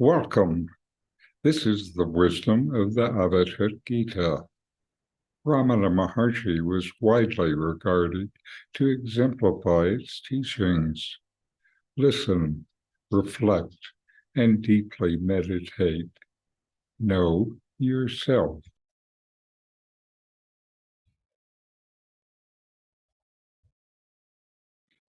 Welcome. This is the wisdom of the Avadhut Gita. Ramana Maharshi was widely regarded to exemplify its teachings. Listen, reflect, and deeply meditate. Know yourself.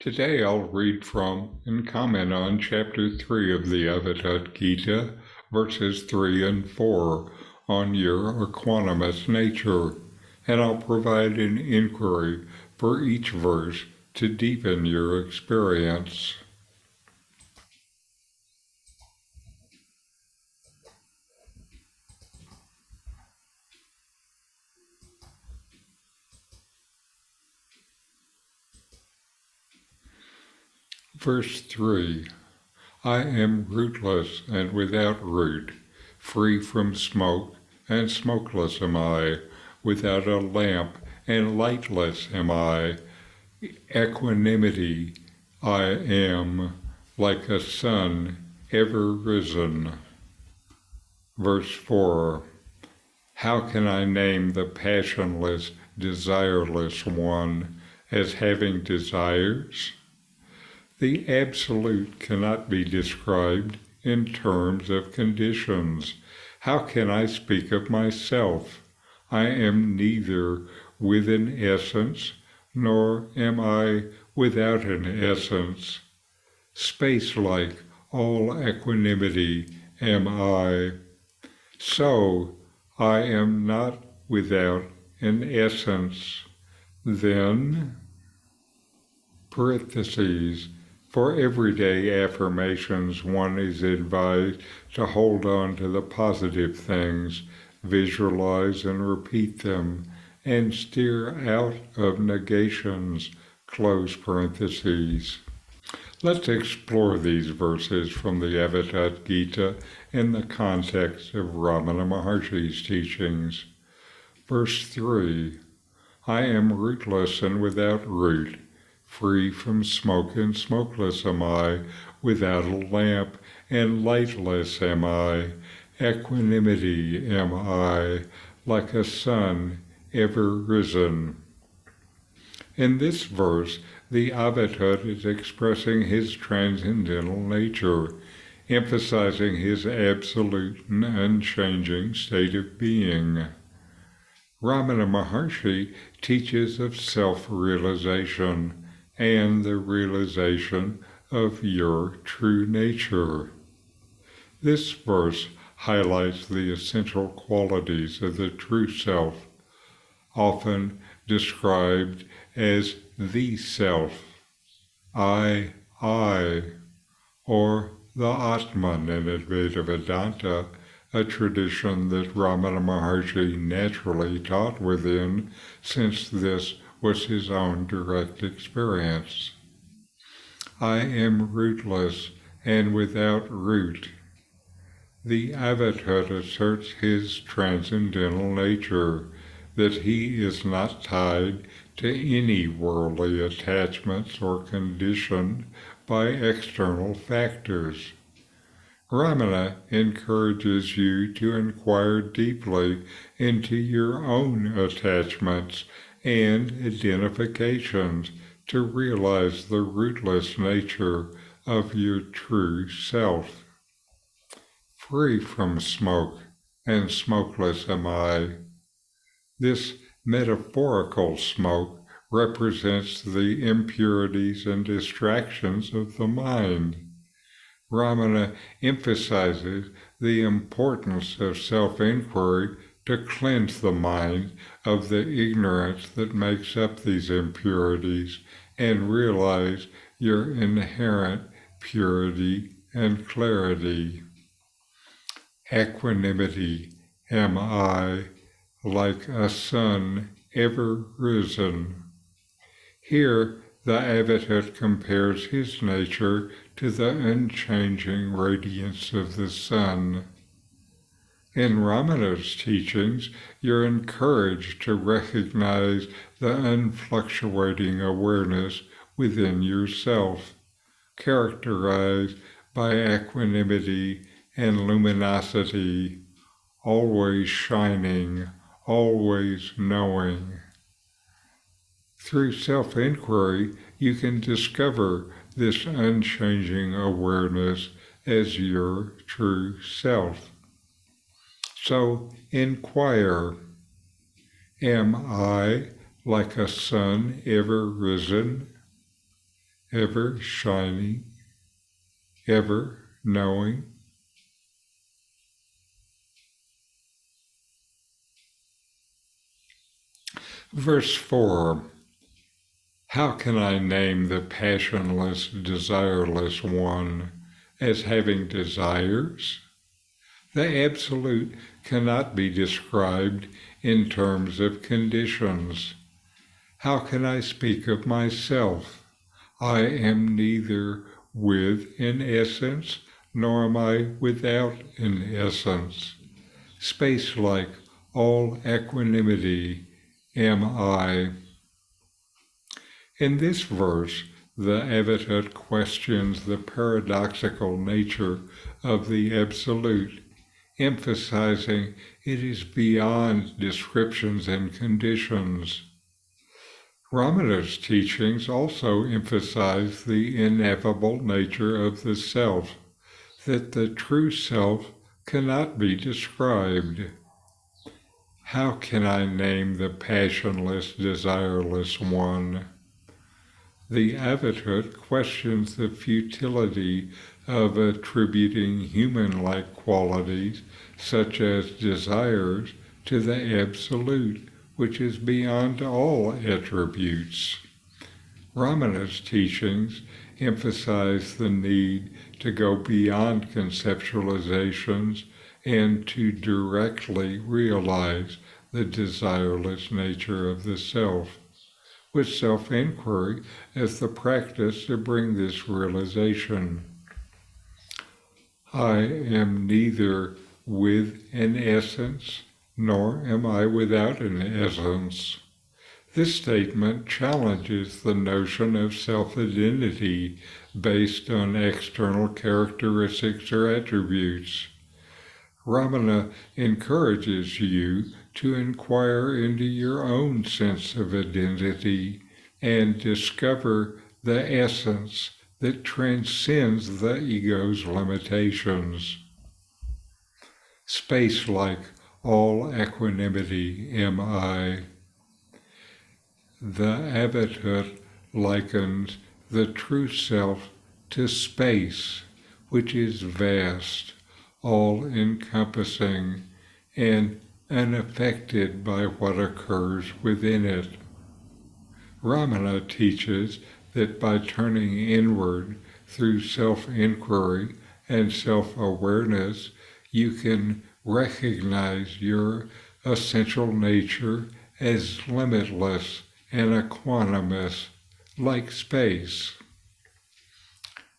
Today I'll read from and comment on Chapter 3 of the Avadhut Gita, verses 3 and 4, on your equanimous nature, and I'll provide an inquiry for each verse to deepen your experience. Verse 3. I am rootless and without root, free from smoke, and smokeless am I, without a lamp, and lightless am I. Equanimity I am, like a sun ever risen. Verse 4. How can I name the passionless, desireless one as having desires? The Absolute cannot be described in terms of conditions. How can I speak of myself? I am neither with an essence, nor am I without an essence. Space-like, all equanimity am I. So I am not without an essence. Then, parentheses, for everyday affirmations, one is advised to hold on to the positive things, visualize and repeat them, and steer out of negations, close parentheses. Let's explore these verses from the Avadhut Gita in the context of Ramana Maharshi's teachings. Verse 3, I am rootless and without root. Free from smoke and smokeless am I, without a lamp, and lightless am I. Equanimity am I, like a sun ever risen. In this verse, the Avadhut is expressing his transcendental nature, emphasizing his absolute and unchanging state of being. Ramana Maharshi teaches of self-realization and the realization of your true nature. This verse highlights the essential qualities of the true self, often described as the self, I, or the Atman in Advaita Vedanta, a tradition that Ramana Maharshi naturally taught within, since this was his own direct experience. I am rootless and without root. The Avadhut asserts his transcendental nature, that he is not tied to any worldly attachments or conditioned by external factors. Ramana encourages you to inquire deeply into your own attachments and identifications to realize the rootless nature of your true self. Free from smoke and smokeless am I. This metaphorical smoke represents the impurities and distractions of the mind. Ramana emphasizes the importance of self-inquiry to cleanse the mind of the ignorance that makes up these impurities and realize your inherent purity and clarity. Equanimity am I, like a sun ever risen. Here, the Avadhut compares his nature to the unchanging radiance of the sun. In Ramana's teachings, you're encouraged to recognize the unfluctuating awareness within yourself, characterized by equanimity and luminosity, always shining, always knowing. Through self-inquiry, you can discover this unchanging awareness as your true self. So inquire, am I like a sun ever risen, ever shining, ever knowing? Verse 4. How can I name the passionless, desireless one as having desires? The Absolute cannot be described in terms of conditions. How can I speak of myself? I am neither with in essence, nor am I without in essence. Space-like, all equanimity am I. In this verse, the Avadhut questions the paradoxical nature of the Absolute, emphasizing it is beyond descriptions and conditions. Ramana's teachings also emphasize the ineffable nature of the self, that the true self cannot be described. How can I name the passionless, desireless one? The Avadhut questions the futility of attributing human-like qualities, such as desires, to the Absolute, which is beyond all attributes. Ramana's teachings emphasize the need to go beyond conceptualizations and to directly realize the desireless nature of the self, with self-inquiry as the practice to bring this realization. I am neither with an essence, nor am I without an essence. This statement challenges the notion of self-identity based on external characteristics or attributes. Ramana encourages you to inquire into your own sense of identity and discover the essence that transcends the ego's limitations. Space-like, all equanimity am I. The Avadhut likens the true self to space, which is vast, all-encompassing, and unaffected by what occurs within it. Ramana teaches that by turning inward through self-inquiry and self-awareness, you can recognize your essential nature as limitless and equanimous, like space.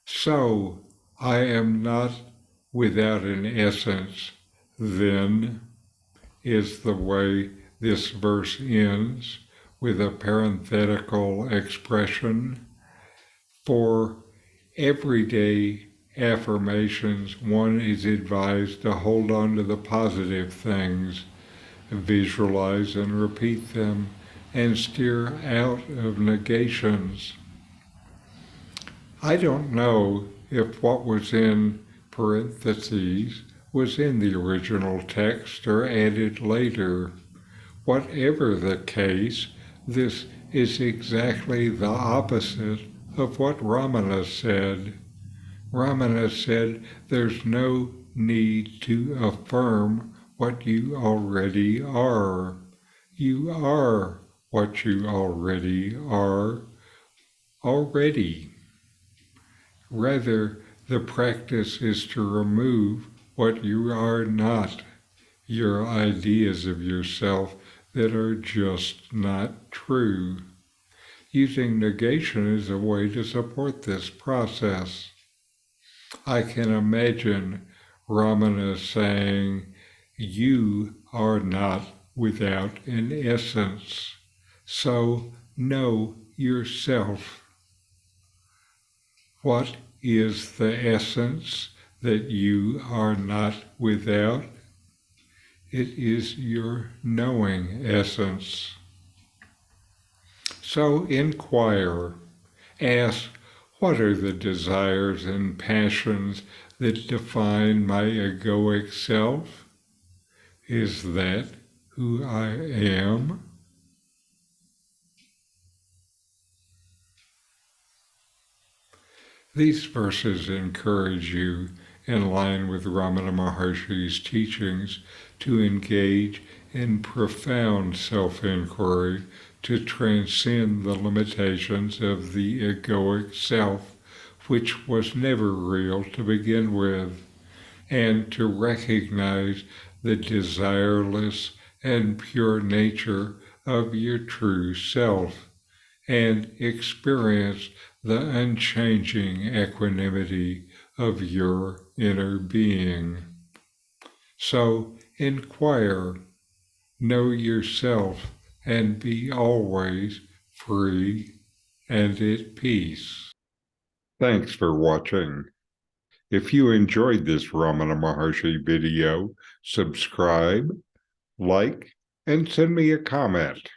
So, I am not without an essence, then, is the way this verse ends, with a parenthetical expression. For everyday affirmations, one is advised to hold on to the positive things, visualize and repeat them, and steer out of negations. I don't know if what was in parentheses was in the original text or added later. Whatever the case, this is exactly the opposite of what Ramana said. Ramana said there's no need to affirm what you already are. You are what you already are, already. Rather, the practice is to remove what you are not, your ideas of yourself that are just not true. Using negation is a way to support this process. I can imagine Ramana saying, you are not without an essence, so know yourself. What is the essence that you are not without. It is your knowing essence. So inquire. Ask, what are the desires and passions that define my egoic self? Is that who I am? These verses encourage you, in line with Ramana Maharshi's teachings, to engage in profound self-inquiry to transcend the limitations of the egoic self, which was never real to begin with, and to recognize the desireless and pure nature of your true self, and experience the unchanging equanimity of your inner being. So inquire, know yourself, and be always free and at peace. Thanks for watching. If you enjoyed this Ramana Maharshi video, subscribe, like, and send me a comment.